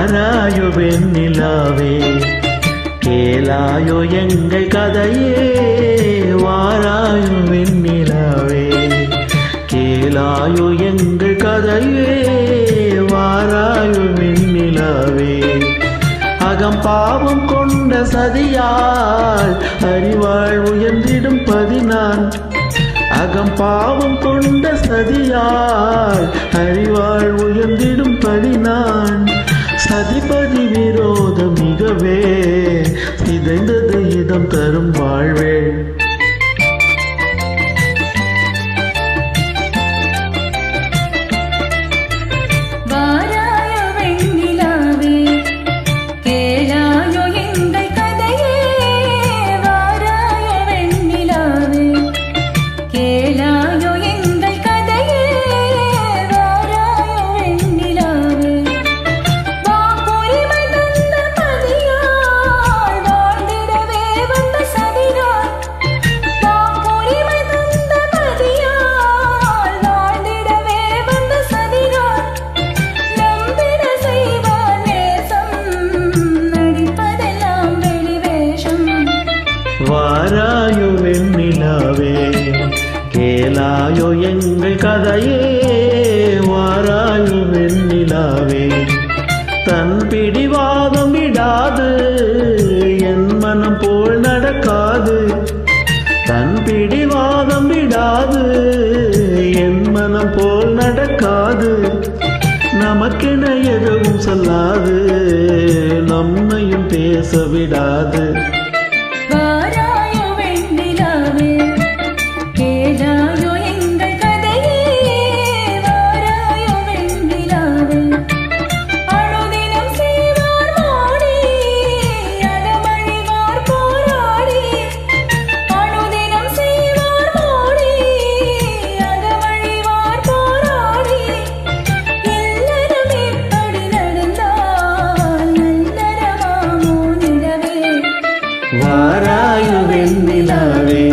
வாராயோ வெண்ணிலாவே கேளாயோ எங்கள் கதையே வாராயோ வெண்ணிலாவே கேளாயோ எங்கள் கதையே வாராயோ வெண்ணிலாவே அகம் பாவம் கொண்ட சதியால் அறிவாள் உயர்ந்திடும் பதினான் அகம் பாவம் கொண்ட சதியால் அறிவாள் உயர்ந்திடும் பதினான் சதிபதி விரோதம் மிகவே சிதைந்தது இதம் தரும் வாழ்வே வாராயோ வெண்ணிலாவே கேளாயோ எங்கள் கதையே வாராயோ வெண்ணிலாவே தன் பிடிவாதம் விடாது என் மனம் போல் நடக்காது தன் பிடிவாதம் விடாது என் மனம் போல் நடக்காது நமக்கென எதுவும் சொல்லாது நம்மையும் பேச விடாது வாராயோ வெண்ணிலாவே